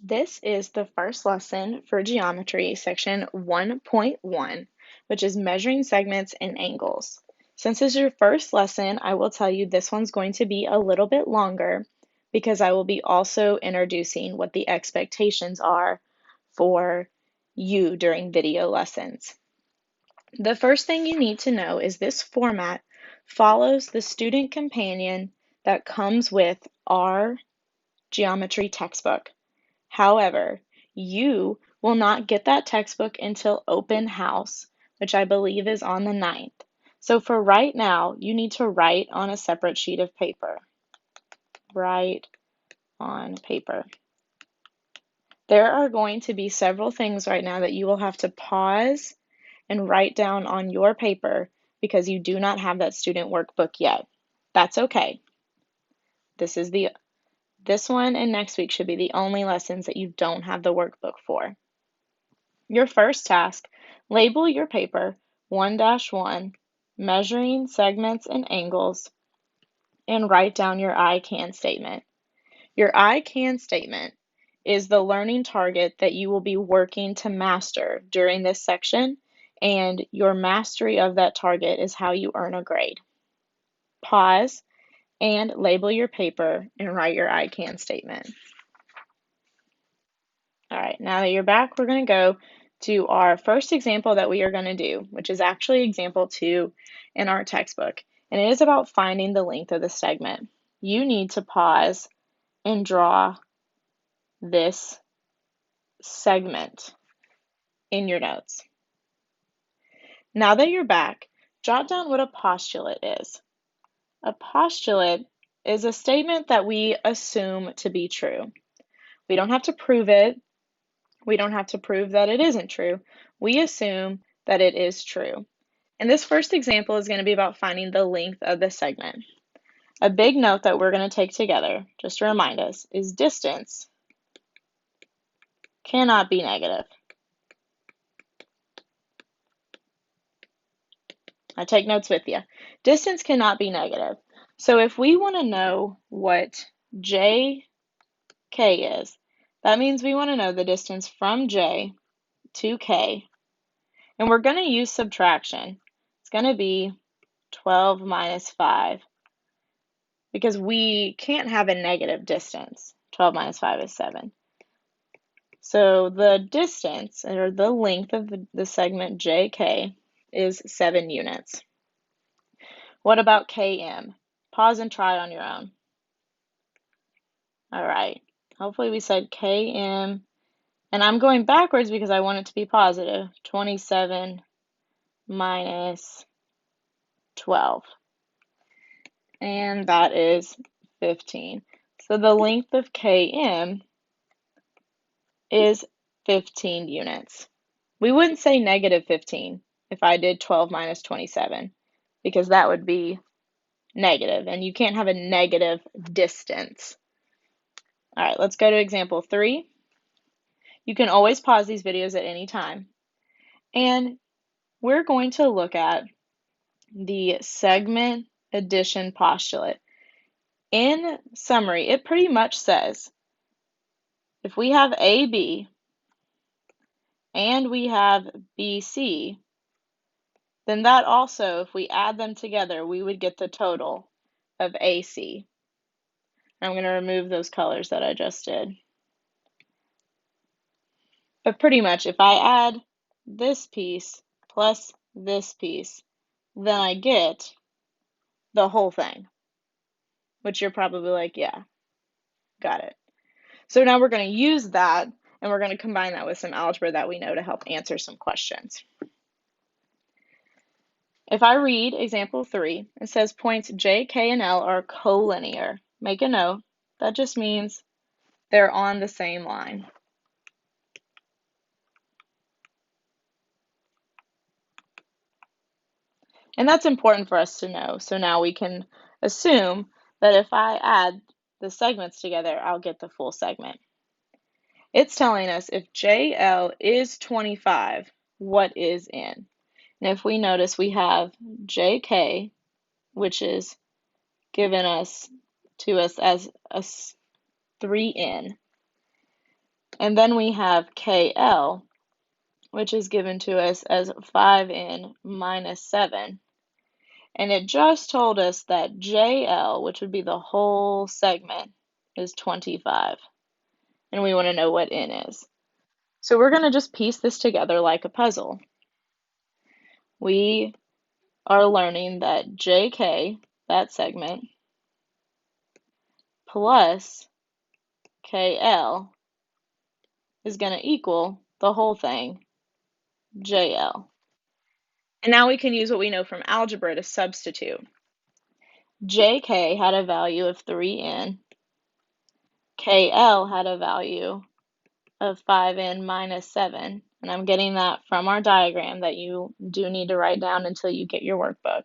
This is the first lesson for geometry, section 1.1, which is measuring segments and angles. Since it's your first lesson, I will tell you this one's going to be a little bit longer because I will be also introducing what the expectations are for you during video lessons. The first thing you need to know is this format follows the student companion that comes with our geometry textbook. However, you will not get that textbook until open house, which I believe is on the 9th. So for right now, you need to write on a separate sheet of paper. Write on paper. There are going to be several things right now that you will have to pause and write down on your paper because you do not have that student workbook yet. That's okay. This one and next week should be the only lessons that you don't have the workbook for. Your first task, label your paper 1-1, measuring segments and angles, and write down your I can statement. Your I can statement is the learning target that you will be working to master during this section, and your mastery of that target is how you earn a grade. Pause and label your paper and write your I can statement. All right, now that you're back, we're going to go to our first example that we are going to do, which is actually example 2 in our textbook, and it is about finding the length of the segment. You need to pause and draw this segment in your notes. Now that you're back, jot down what a postulate is. A postulate is a statement that we assume to be true. We don't have to prove it. We don't have to prove that it isn't true. We assume that it is true. And this first example is going to be about finding the length of the segment. A big note that we're going to take together, just to remind us, is distance cannot be negative. I take notes with you. Distance cannot be negative. So if we want to know what JK is, that means we want to know the distance from J to K. And we're going to use subtraction. It's going to be 12 minus 5 because we can't have a negative distance. 12 minus 5 is 7. So the distance, or the length of the segment JK, is 7 units. What about KM? Pause and try on your own. All right. Hopefully we said KM. And I'm going backwards because I want it to be positive. 27 minus 12. And that is 15. So the length of KM is 15 units. We wouldn't say negative 15 if I did 12 minus 27 because that would be negative, and you can't have a negative distance. All right, let's go to example 3. You can always pause these videos at any time. And we're going to look at the segment addition postulate. In summary, it pretty much says if we have AB and we have BC, then that also, if we add them together, we would get the total of AC. I'm going to remove those colors that I just did. But pretty much, if I add this piece plus this piece, then I get the whole thing, which you're probably like, yeah, got it. So now we're going to use that, and we're going to combine that with some algebra that we know to help answer some questions. If I read example 3, it says points J, K, and L are collinear. Make a note. That just means they're on the same line. And that's important for us to know. So now we can assume that if I add the segments together, I'll get the full segment. It's telling us if JL is 25, what is N? And if we notice, we have JK, which is given to us as a 3N. And then we have KL, which is given to us as 5n minus 7. And it just told us that JL, which would be the whole segment, is 25. And we want to know what n is. So we're going to just piece this together like a puzzle. We are learning that JK, that segment, plus KL is going to equal the whole thing, JL. And now we can use what we know from algebra to substitute. JK had a value of 3n. KL had a value of 5n minus 7. And I'm getting that from our diagram that you do need to write down until you get your workbook.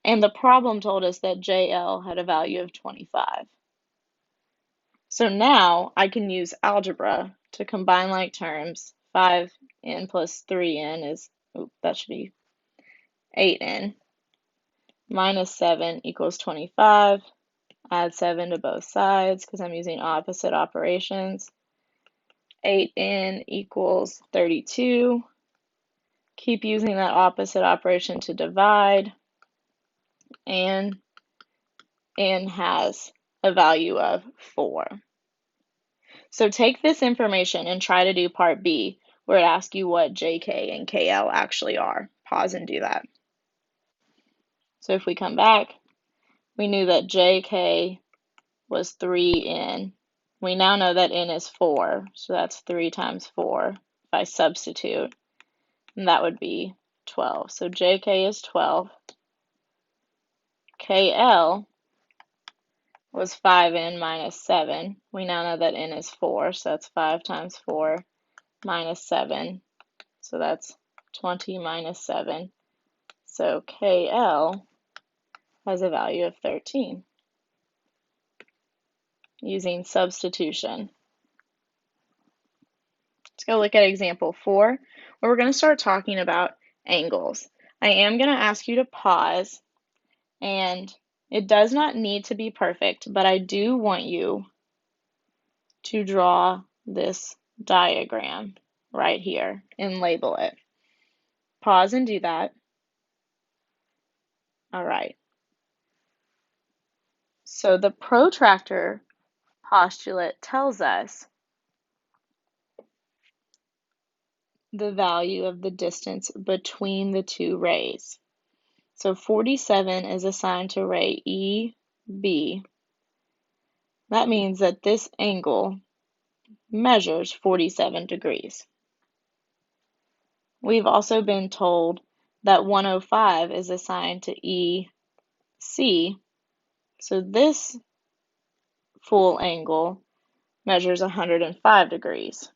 And the problem told us that JL had a value of 25. So now I can use algebra to combine like terms. 5n plus 3n is, that should be 8n. Minus 7 equals 25. Add 7 to both sides because I'm using opposite operations. 8n equals 32. Keep using that opposite operation to divide. And n has a value of 4. So take this information and try to do part B, where it asks you what JK and KL actually are. Pause and do that. So if we come back, we knew that JK was 3n. We now know that n is 4, so that's 3 times 4 if I substitute, and that would be 12. So JK is 12. KL was 5n minus 7. We now know that n is 4, so that's 5 times 4 minus 7. So that's 20 minus 7. So KL has a value of 13 using substitution. Let's go look at example 4, where we're going to start talking about angles. I am going to ask you to pause, and it does not need to be perfect, but I do want you to draw this diagram right here and label it. Pause and do that. All right. So the protractor postulate tells us the value of the distance between the two rays. So 47 is assigned to ray EB. That means that this angle measures 47 degrees. We've also been told that 105 is assigned to EC. So this full angle measures 105 degrees.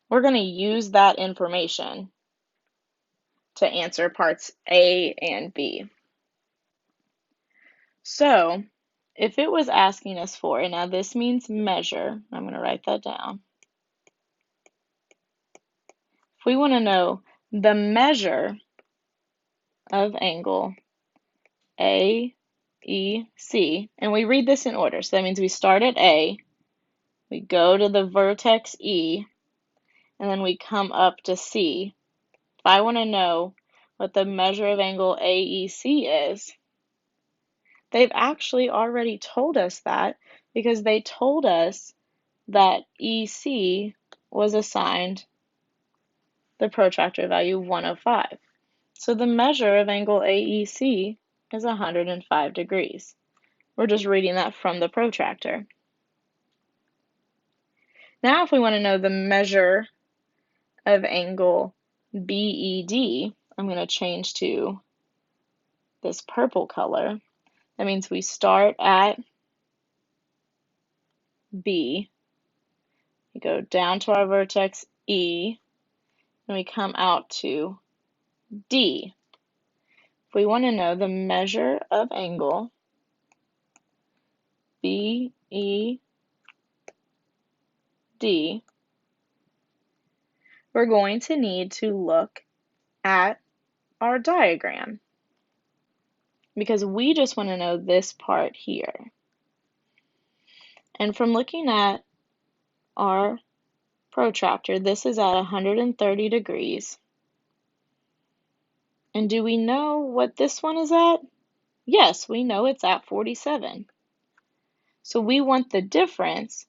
We're going to use that information to answer parts A and B. So if it was asking us for, and now this means measure, I'm going to write that down. If we want to know the measure of angle AEC, and we read this in order, so that means we start at A, we go to the vertex E, and then we come up to C. If I want to know what the measure of angle AEC is, they've actually already told us that because they told us that EC was assigned the protractor value 105. So the measure of angle AEC is 105 degrees. We're just reading that from the protractor. Now if we want to know the measure of angle BED, I'm going to change to this purple color. That means we start at B, we go down to our vertex E, and we come out to D. If we want to know the measure of angle BED, we're going to need to look at our diagram because we just want to know this part here. And from looking at our protractor, this is at 130 degrees. And do we know what this one is at? Yes, we know it's at 47. So we want the difference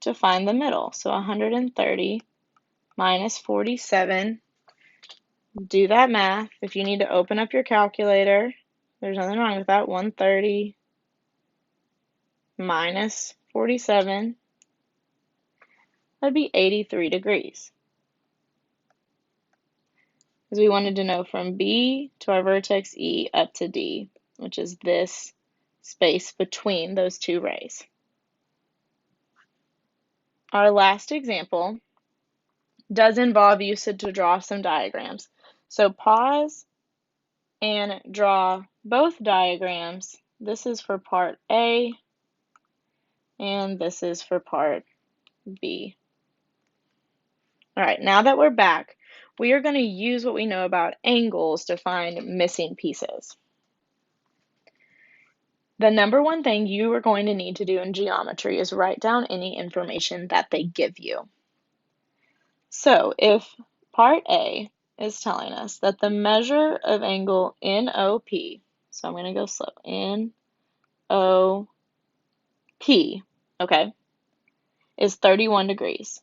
to find the middle. So 130 minus 47. Do that math. If you need to open up your calculator, there's nothing wrong with that. 130 minus 47. That'd be 83 degrees. Because we wanted to know from B to our vertex E up to D, which is this space between those two rays. Our last example does involve you to draw some diagrams. So pause and draw both diagrams. This is for part A, and this is for part B. All right, now that we're back, we are going to use what we know about angles to find missing pieces. The number one thing you are going to need to do in geometry is write down any information that they give you. So if part A is telling us that the measure of angle NOP, so I'm going to go slow, NOP, okay, is 31 degrees.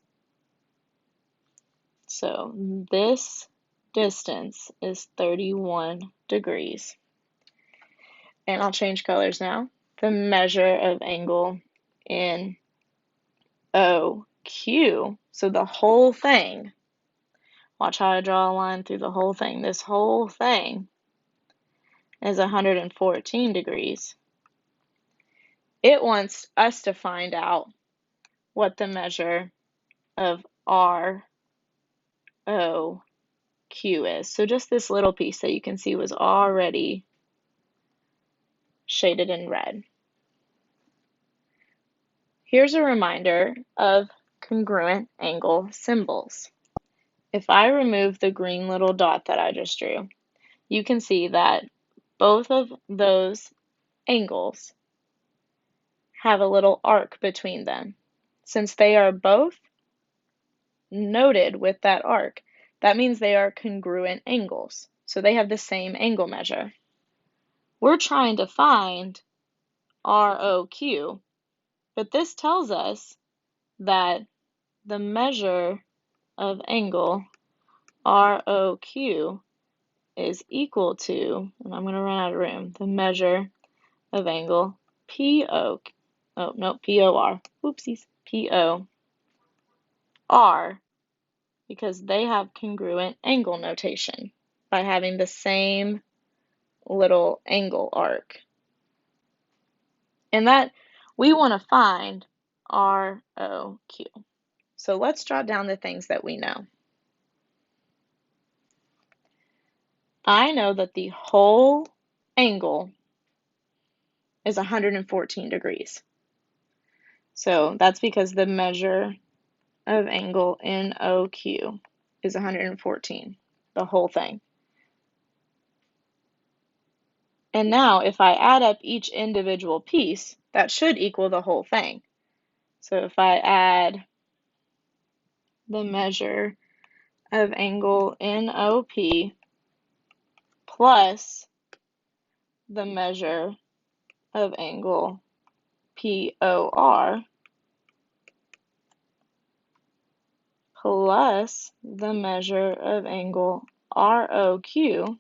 So this distance is 31 degrees. And I'll change colors now. The measure of angle NOQ, so the whole thing, watch how I draw a line through the whole thing. This whole thing is 114 degrees. It wants us to find out what the measure of ROQ is. So just this little piece that you can see was already shaded in red. Here's a reminder of congruent angle symbols. If I remove the green little dot that I just drew, you can see that both of those angles have a little arc between them. Since they are both noted with that arc, that means they are congruent angles. So they have the same angle measure. We're trying to find ROQ, but this tells us that the measure of angle ROQ is equal to, and I'm going to run out of room, the measure of angle POR, whoopsies, POR, because they have congruent angle notation by having the same little angle arc. And that we want to find ROQ. So let's jot down the things that we know. I know that the whole angle is 114 degrees. So that's because the measure of angle NOQ is 114, the whole thing. And now if I add up each individual piece, that should equal the whole thing. So if I add the measure of angle NOP plus the measure of angle POR plus the measure of angle ROQ,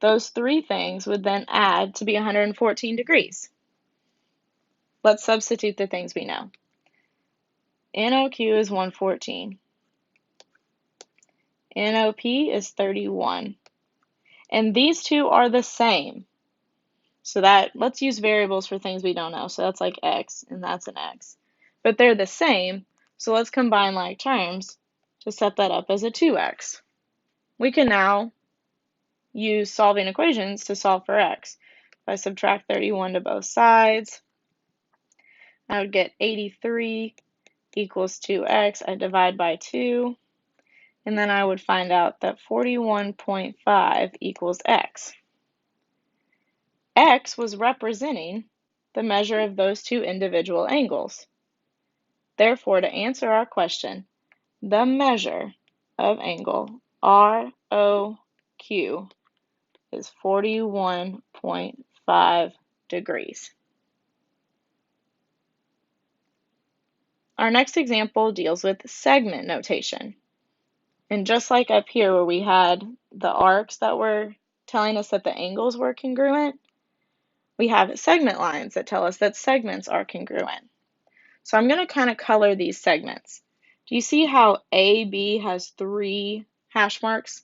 those three things would then add to be 114 degrees. Let's substitute the things we know. NOQ is 114. NOP is 31. And these two are the same. So that, let's use variables for things we don't know. So that's like x, and that's an x. But they're the same, so let's combine like terms to set that up as a 2x. We can now use solving equations to solve for x. If I subtract 31 to both sides, I would get 83 equals 2x. I divide by 2, and then I would find out that 41.5 equals x. X was representing the measure of those two individual angles. Therefore, to answer our question, the measure of angle ROQ is 41.5 degrees. Our next example deals with segment notation. And just like up here where we had the arcs that were telling us that the angles were congruent, we have segment lines that tell us that segments are congruent. So I'm going to kind of color these segments. Do you see how AB has 3 hash marks?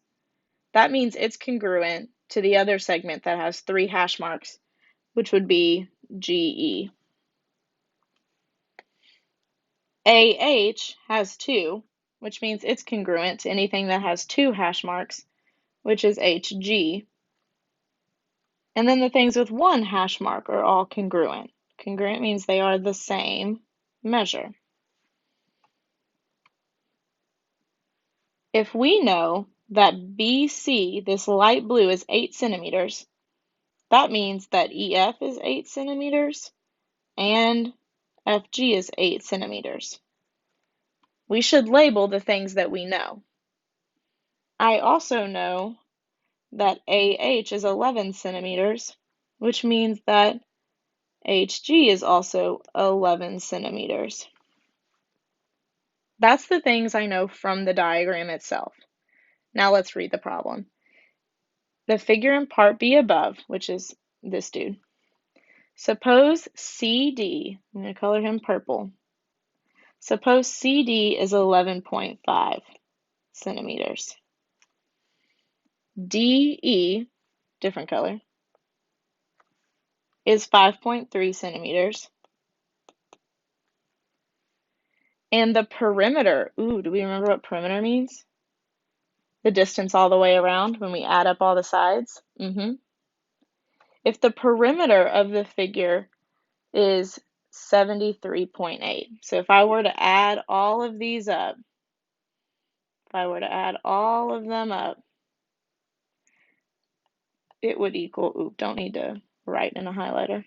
That means it's congruent to the other segment that has 3 hash marks, which would be GE. AH has 2, which means it's congruent to anything that has 2 hash marks, which is HG. And then the things with 1 hash mark are all congruent. Congruent means they are the same measure. If we know that BC, this light blue, is 8 centimeters, that means that EF is 8 centimeters and FG is 8 centimeters. We should label the things that we know. I also know that AH is 11 centimeters, which means that HG is also 11 centimeters. That's the things I know from the diagram itself. Now let's read the problem. The figure in part B above, which is this dude. Suppose CD, I'm going to color him purple. Suppose CD is 11.5 centimeters. DE, different color, is 5.3 centimeters. And the perimeter, ooh, do we remember what perimeter means? The distance all the way around when we add up all the sides? If the perimeter of the figure is 73.8, so if I were to add all of these up, if I were to add all of them up, it would equal, ooh, don't need to write in a highlighter.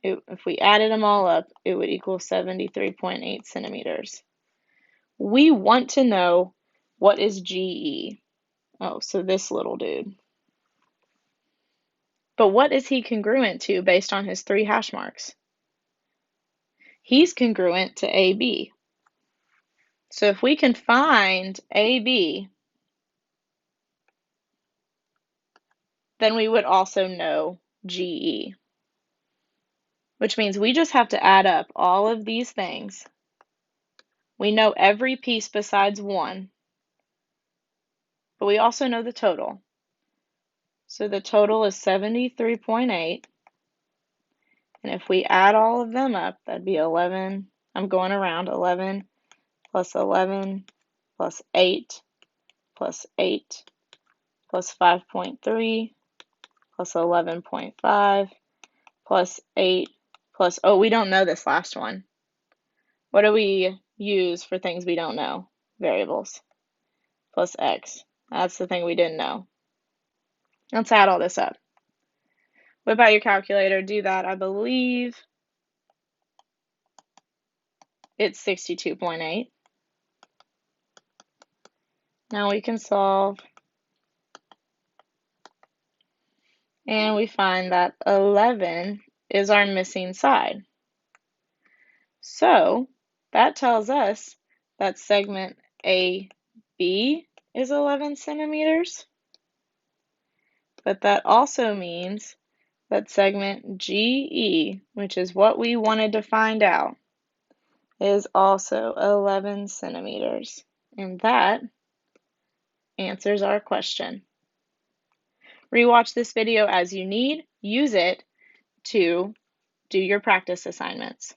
If we added them all up, it would equal 73.8 centimeters. We want to know what is GE. Oh, so this little dude. But what is he congruent to based on his 3 hash marks? He's congruent to AB. So if we can find AB, then we would also know GE, which means we just have to add up all of these things. We know every piece besides 1, but we also know the total. So the total is 73.8, and if we add all of them up, that'd be 11. I'm going around 11 plus 11 plus 8 plus 8 plus 5.3 plus 11.5 plus 8 plus, oh, we don't know this last one. What do we use for things we don't know? Variables. Plus x. That's the thing we didn't know. Let's add all this up. Whip out your calculator, do that. I believe it's 62.8. Now we can solve. And we find that 11 is our missing side. So that tells us that segment AB is 11 centimeters. But that also means that segment GE, which is what we wanted to find out, is also 11 centimeters. And that answers our question. Rewatch this video as you need. Use it to do your practice assignments.